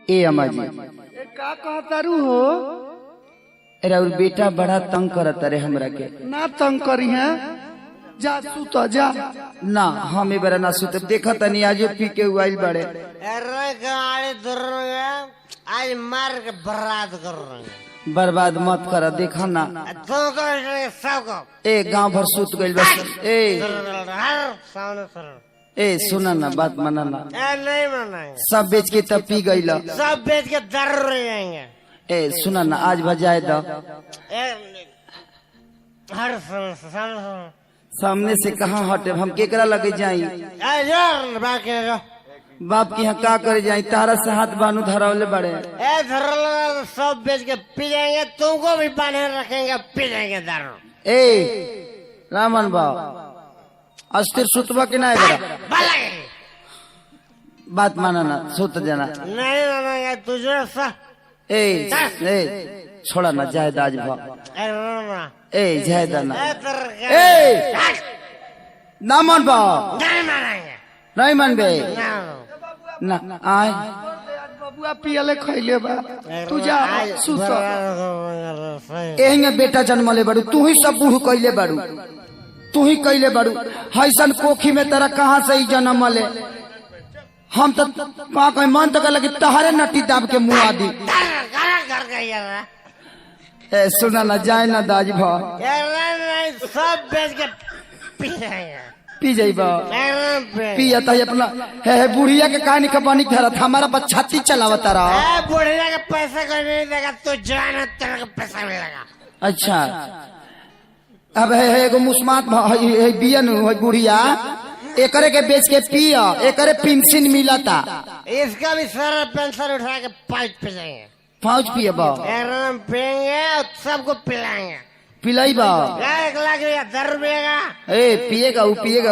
ए अम्मा जी का कहतारू हो? अरे और बेटा बड़ा तंग करत रे हमरा के। ना तंग करी है, जा सुत जा। ना हम ए बरा ना सुत देखा तनी आज पी के उइल बड़े। अरे गाड़ी दूर आज मार के बर्बाद कर रहे हैं। बर्बाद मत कर देखा ना तो सबको ए गांव भर सुत गइल बस। ए सामने सर ए सुना ना बात माना ना नहीं मनाएंगे, सब बेच के तब पी गइल। सब बेच के दर रह जाएंगे। ए सुना ना आज बजाए द हर सामने से कहाँ हटे हम केकरा लगे जाई। बाकी बाप की यहाँ का करे जाई तारा से हाथ बानू धरावले बड़े। धर सब बेच के पी जाएंगे, तुमको भी बांधे रखेंगे, पी जाएंगे दारू। ए रामन बाब अस्थिर सुतवा के ना बड़ा बात माना ना सुत जाना नहीं मानेंगे तुझे सा। ए छोड़ा ना जायद आज भा ए जायद ना ए ना मन बा नहीं मानेंगे, नहीं मन बे ना आए बबुआ पियले खैले बा, तू जा सुत। एहिंगे बेटा जन्मले बड़ू तू ही सब बूढ़ कैले बड़ू, तू ही कैले बड़ू। हैसन कोखी में तेरा कहाँ से ही जन्म ले। हम तो कहाँ कहीं मन तो लगे तहारे नटी दाब के मुँह आदि। ए सुना ना जाए ना दाज भा सब बेच के पी जाएंगे, पी जाइबा पिया ताई अपना है बुढ़िया के कहानी कबानी धरत हमारा बच्चा छाती चलावता रहा। बुढ़िया का पैसा कोई नहीं देगा, तो जाना तेरे को पैसा मिलेगा। अच्छा अब है एगो मुस्मात है बियन है बुढ़िया एकरे के बेच के पिया एकरे पेंशन मिलता। इसका भी सारा पेंशन उठा के पाइप पे जाएंगे, फौज पिए बा एकदम पियेंगे और सबको पिलाएंगे। पिलाई बा 1 लाख रुपया 10 रुपये का। ए पिएगा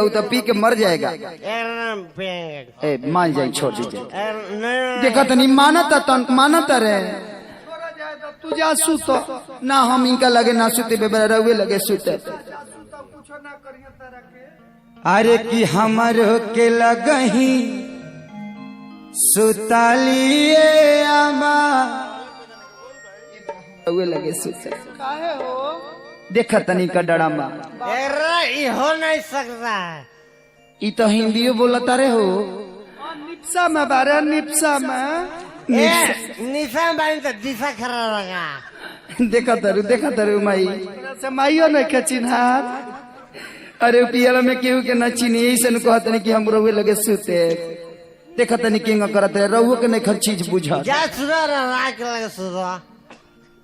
वो तो पी के मर जाएगा। एकदम पियेंगे। ए मान जाए छोड़ दीजिए नहीं देखा तनी मानता रे तू जा सुत। ना हम इनका लगे ना सुते बेबरा रहुए लगे सुते। अरे कि हमारो के लगही सुतालिए आमा रहुए लगे सुते। काहे हो? देखा तनी का डरामा ये हो नहीं सकता है। ई तो हिंदियो बोलता रे हो। निप्सा में बारे निप्सा में निशान बानी तो दिशा खराब लगा। देखा तरु माई से माइयो नहीं के चिन्हार। अरे पियल में केहू के न चीनी ऐसे कहते नहीं कि हम रहुए लगे सुते। देखा तनी किंग करत रहे रहुए के नहीं खर चीज बुझा जा सुधा राख लगे सुधा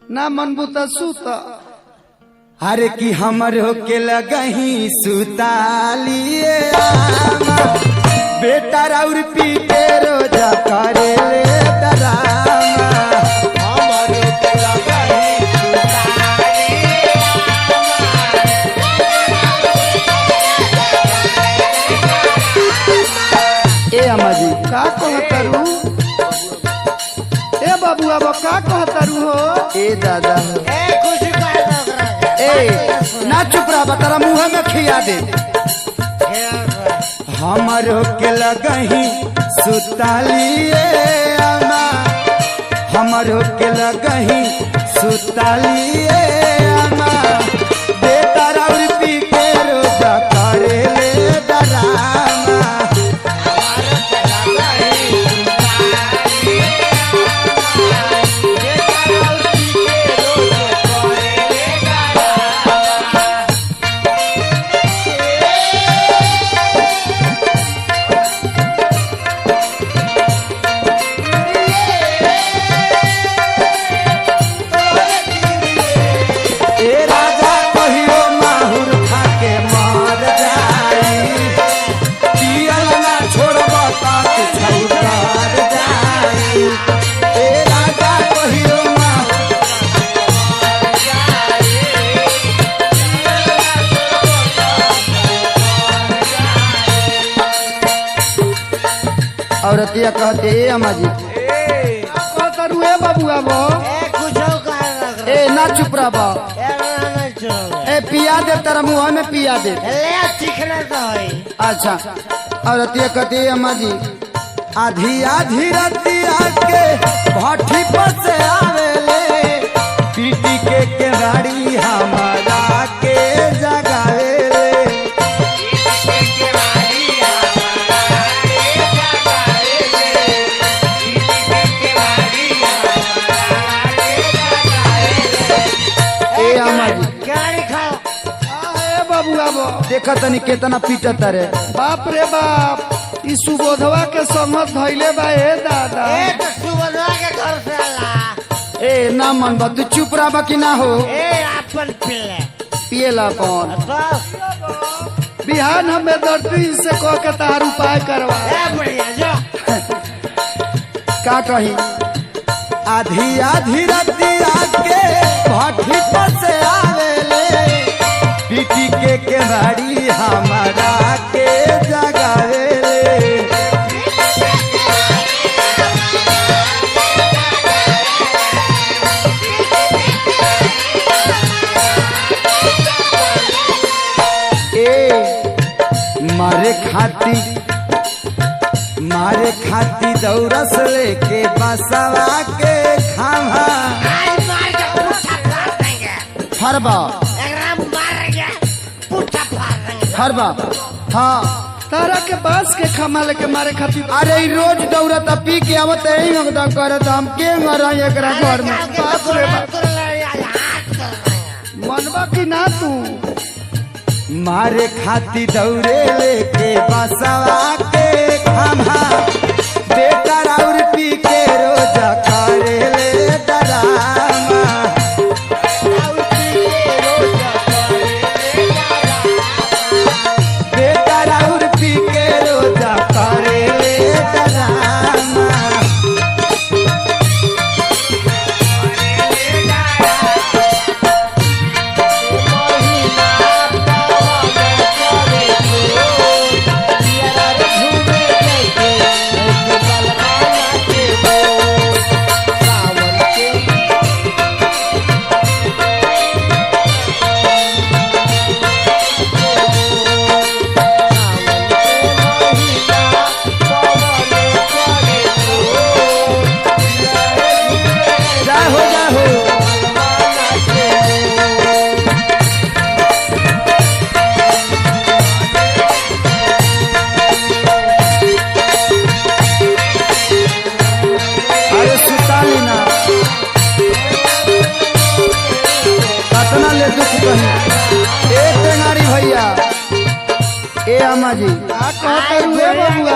ना मनबू तो सुत। अरे कि हमरो के लगही सुतालिए बेटा राउर पी के रोजा करे ले डरामा। हमरो के लगही ए अम्मा जी का कहतारू? ए बबुआ बा का कहतारू हो? ए दादा कुछ ए ना चुप रहा तारा मुँह में खिया दे। हमारो के लगही सुतालिए अम्मा हमारो के लगही सुतालिए अम्मा बेटा राउर पी के रोजा करे ले डरामा। औरतिया कहते ए अम्मा जी कहतारू ए बबुआ बो कुछ ए ना चुप रहा बा ए पिया दे तेरा मुँह में पिया दे। सीखना तो है। अच्छा और कहती अम्मा जी आधी आधी राती आके देखा तनी केतना पीटत रे। बाप रे बाप ई सुबोधवा के संगत धइले बा ए दादा। ए तो सुबोधवा के घर से आला। ए ना मन बा तू चुप रहा कि ना हो। ए अपन पिले पिएला कौन तो बिहान हमें दर्दी से कह के तार उपाय करवा। ए बढ़िया जो का कही आधी आधी रतिया के भट्टी पर से आवेले पीटी के केवाड़ी हमारा के जगावेले। मारे खाती दौरस लेके बसवा के खावा आज मार के पुट्ठा फाड़ देंगे। फरबा एकदम मार के पुट्ठा फाड़ देंगे। फरबा। हाँ तारा के बांस के खमा लेके मारे खातिर। अरे ई रोज दौड़त पी के आवत यही मगदा करत हम के मरा एकरा घर में। बाप रे बाप मनवा की ना तू मारे खाती दौड़े लेके बसवा के खावा बेटा और पी के रोज करे ले डरामा। बेटा और पी के रोज करे ले डरामा। अम्मा जी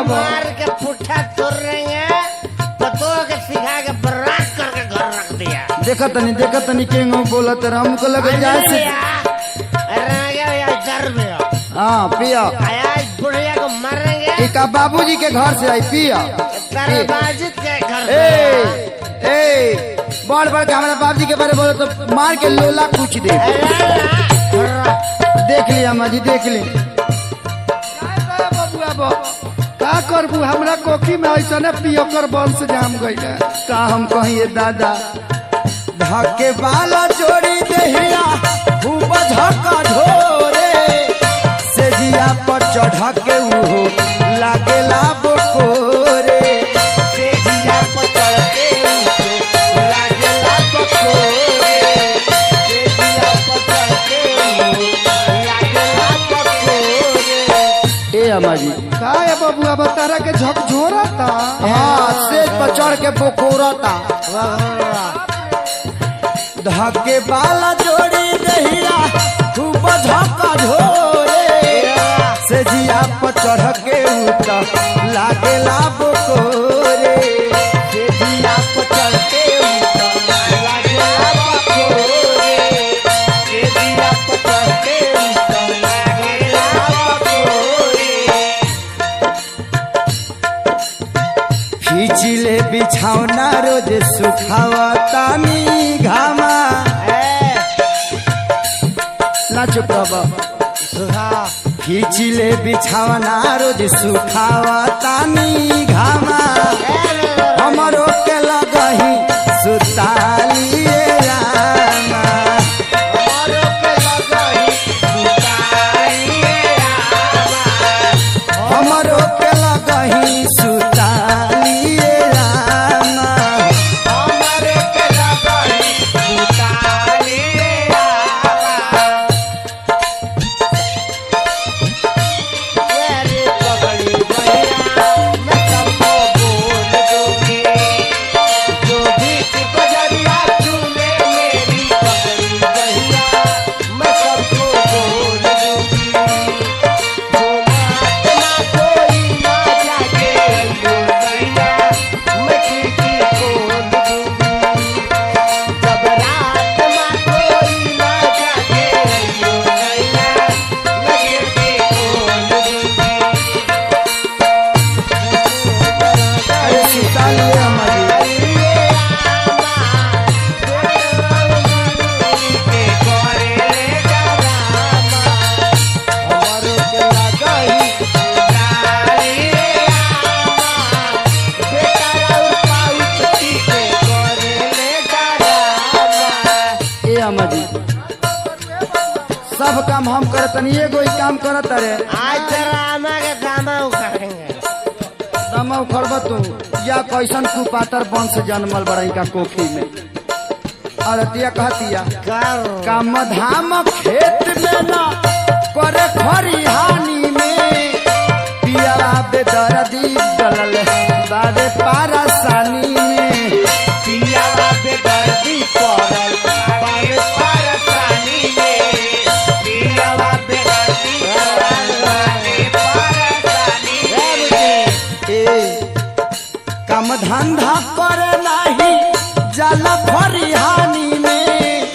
मार के पुट्ठा तोड़ रहे हैं पतो के सिखा के बर्बाद करके घर रख दिया। देखा तनी के बोलत रहा हमको लगे जाए से। हाँ पिया बुढ़िया को मारेंगे। एक बाबूजी के घर से आई पिया के घर ए बड़ बड़ के हमारे बाबूजी के बारे बोले तो मार के लोला कुछ दे। देख लिया अम्मा जी देख ली। का करबू हमरा कोखी में ऐसा पियोकर बंश जाम गई का हम कहिए दादा धके वाला जोड़ी देहिया खूब झका ढोरे से जिया पर चढ़ा के उहो लागेला बकोरे। से जिया पर चढ़ के उहो लागेला बकोरे। से जिया पर चढ़ के उहो लागेला बकोरे। ए अम्मा जी का है बबुआ बतारा के झकझोरता। हाँ सेज पर चढ़ के बोकोरता धके बाला जोड़ी दहिया खूब झका ढोरे से जिया पर चढ़ के उता लागेला बोकोरे। से जिया पर चढ़ के उता लागेला बोकोरे। से जिया पर चढ़ के उता लागेला बोकोरे। खींचिले बिछौना रोज सुखावतानी घामा ना चुप खींचिले बिछौना रोज सुखावतानी घामा हमरो के लगही सुतालिए रामा। हमरो के लगही सुतालिए रामा। हमरो के लगही सुतालिए रामा। हमरो के लगही सुतालिए रामा। पकड़ी भैया मैं सबको बोल दूंगी। सब काम हम करतनी, एगो ही काम करत रे। आज तेरा आमा के दामा उखाड़ेंगे। दामा उखड़ब तू या कैसन कुपातर वंश जन्मल बड़ई का कोखी में। अरतिया कहतिया करो काम धाम खेत में न करे खरिहानी में, पिया बेदर्दी डलल बारे पारसानी में। पिया बेदर्दी पड़ल बारे पारसानी में, पिया बेदर्दी पड़ल बारे पारसानी में। ए काम धंधा करे नाही जल खरिहानी में,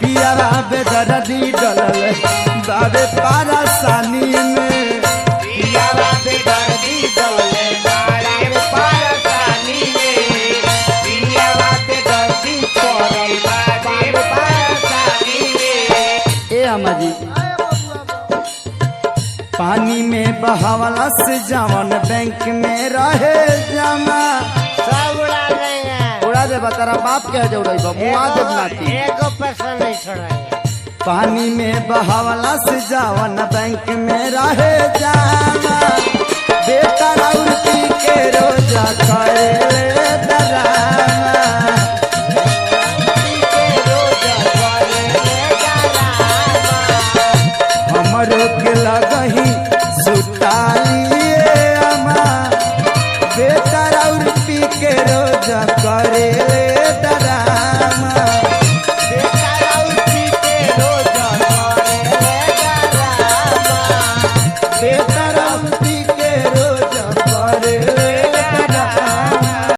पिया बेदर्दी डलल बारे पारसानी में। पिया बेदर्दी डलल बारे पारसानी में, पिया बेदर्दी पड़ल बारे पारसानी में। ए अम्मा जी पानी में बहावला से जवन बैंक में रहे जमा, सब उड़ा देंगे। उड़ा दे तारा बाप के जौड़ई बा मुआ देव नाती। एको पैसा नहीं छोड़ेंगे। पानी में बहावला से जवन बैंक में रहे जमा, बेटा राउर पी के रोजा करे